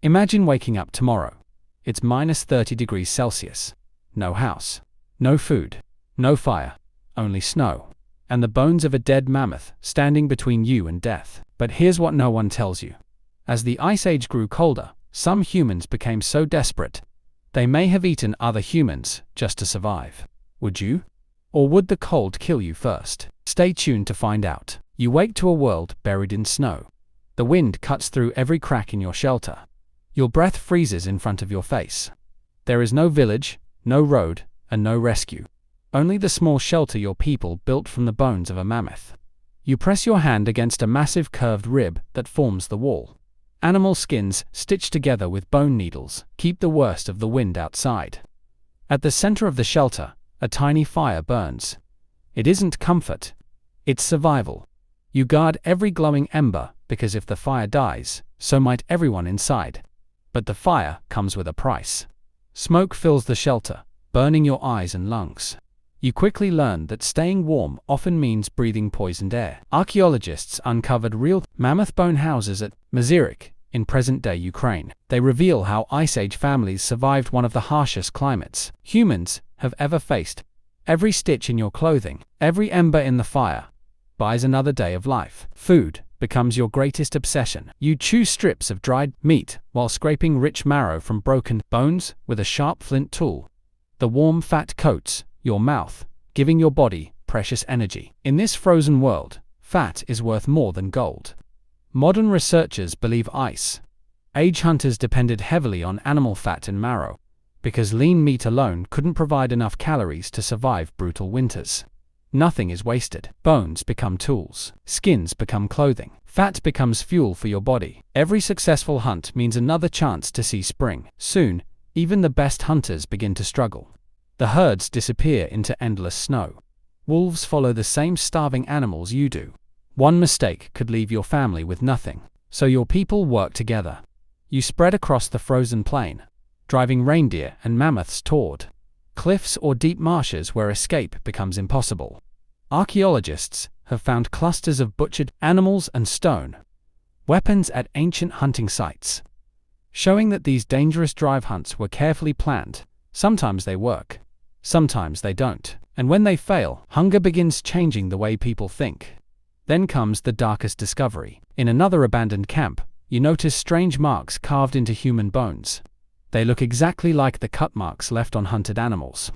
Imagine waking up tomorrow. It's minus 30 degrees Celsius. No house. No food. No fire. Only snow. And the bones of a dead mammoth standing between you and death. But here's what no one tells you. As the Ice Age grew colder, some humans became so desperate, they may have eaten other humans just to survive. Would you? Or would the cold kill you first? Stay tuned to find out. You wake to a world buried in snow. The wind cuts through every crack in your shelter. Your breath freezes in front of your face. There is no village, no road, and no rescue. Only the small shelter your people built from the bones of a mammoth. You press your hand against a massive curved rib that forms the wall. Animal skins, stitched together with bone needles, keep the worst of the wind outside. At the center of the shelter, a tiny fire burns. It isn't comfort. It's survival. You guard every glowing ember, because if the fire dies, so might everyone inside. But the fire comes with a price. Smoke fills the shelter, burning your eyes and lungs. You quickly learn that staying warm often means breathing poisoned air. Archaeologists uncovered real mammoth-bone houses at Prehistoric in present-day Ukraine. They reveal how Ice Age families survived one of the harshest climates humans have ever faced. Every stitch in your clothing, every ember in the fire, buys another day of life. Food becomes your greatest obsession. You chew strips of dried meat while scraping rich marrow from broken bones with a sharp flint tool. The warm fat coats your mouth, giving your body precious energy. In this frozen world, fat is worth more than gold. Modern researchers believe Ice Age hunters depended heavily on animal fat and marrow, because lean meat alone couldn't provide enough calories to survive brutal winters. Nothing is wasted. Bones become tools. Skins become clothing. Fat becomes fuel for your body. Every successful hunt means another chance to see spring. Soon, even the best hunters begin to struggle. The herds disappear into endless snow. Wolves follow the same starving animals you do. One mistake could leave your family with nothing. So your people work together. You spread across the frozen plain, driving reindeer and mammoths toward cliffs or deep marshes where escape becomes impossible. Archaeologists have found clusters of butchered animals and stone weapons at ancient hunting sites, showing that these dangerous drive hunts were carefully planned. Sometimes they work, sometimes they don't. And when they fail, hunger begins changing the way people think. Then comes the darkest discovery. In another abandoned camp, you notice strange marks carved into human bones. They look exactly like the cut marks left on hunted animals.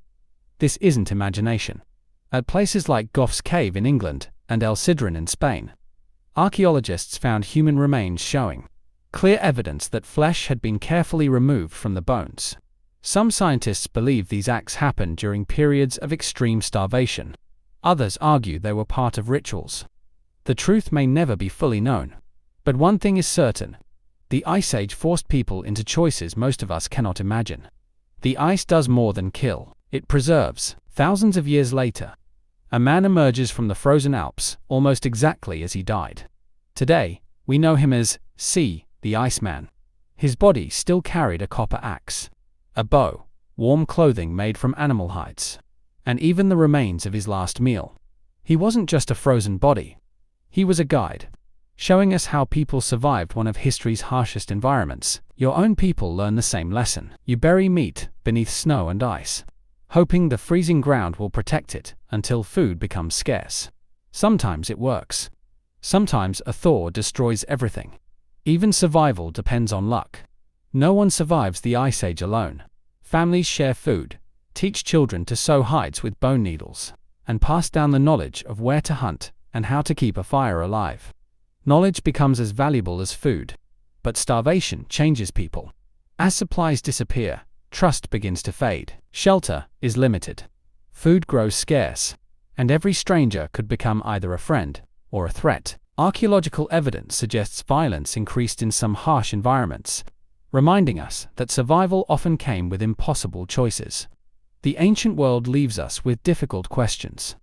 This isn't imagination. At places like Gough's Cave in England and El Sidrón in Spain, archaeologists found human remains showing clear evidence that flesh had been carefully removed from the bones. Some scientists believe these acts happened during periods of extreme starvation. Others argue they were part of rituals. The truth may never be fully known. But one thing is certain. The Ice Age forced people into choices most of us cannot imagine. The ice does more than kill. It preserves. Thousands of years later, a man emerges from the frozen Alps almost exactly as he died. Today, we know him as Ötzi the Iceman. His body still carried a copper axe, a bow, warm clothing made from animal hides, and even the remains of his last meal. He wasn't just a frozen body. He was a guide, showing us how people survived one of history's harshest environments. Your own people learn the same lesson. You bury meat beneath snow and ice, hoping the freezing ground will protect it until food becomes scarce. Sometimes it works. Sometimes a thaw destroys everything. Even survival depends on luck. No one survives the Ice Age alone. Families share food, teach children to sew hides with bone needles, and pass down the knowledge of where to hunt and how to keep a fire alive. Knowledge becomes as valuable as food. But starvation changes people. As supplies disappear, trust begins to fade. Shelter is limited. Food grows scarce. And every stranger could become either a friend or a threat. Archaeological evidence suggests violence increased in some harsh environments, reminding us that survival often came with impossible choices. The ancient world leaves us with difficult questions.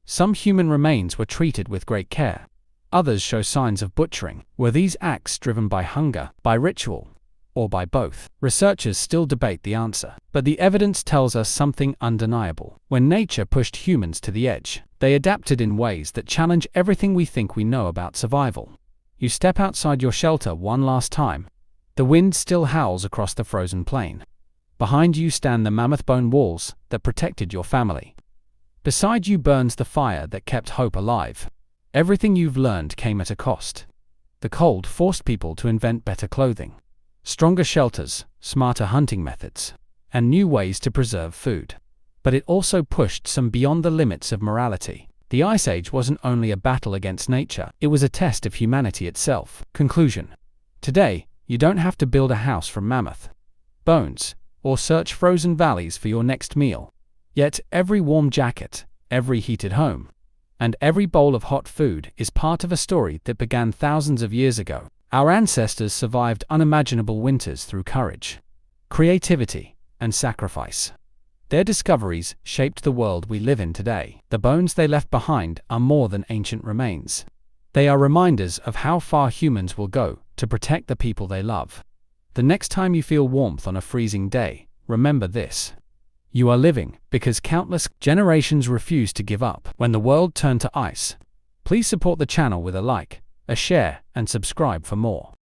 Some human remains were treated with great care. Others show signs of butchering. Were these acts driven by hunger, by ritual, or by both? Researchers still debate the answer. But the evidence tells us something undeniable. When nature pushed humans to the edge, they adapted in ways that challenge everything we think we know about survival. You step outside your shelter one last time. The wind still howls across the frozen plain. Behind you stand the mammoth-bone walls that protected your family. Beside you burns the fire that kept hope alive. Everything you've learned came at a cost. The cold forced people to invent better clothing, stronger shelters, smarter hunting methods, and new ways to preserve food. But it also pushed some beyond the limits of morality. The Ice Age wasn't only a battle against nature, it was a test of humanity itself. Conclusion. Today, you don't have to build a house from mammoth bones, or search frozen valleys for your next meal. Yet every warm jacket, every heated home, and every bowl of hot food is part of a story that began thousands of years ago. Our ancestors survived unimaginable winters through courage, creativity, and sacrifice. Their discoveries shaped the world we live in today. The bones they left behind are more than ancient remains. They are reminders of how far humans will go to protect the people they love. The next time you feel warmth on a freezing day, remember this. You are living because countless generations refused to give up when the world turned to ice. Please support the channel with a like, a share, and subscribe for more.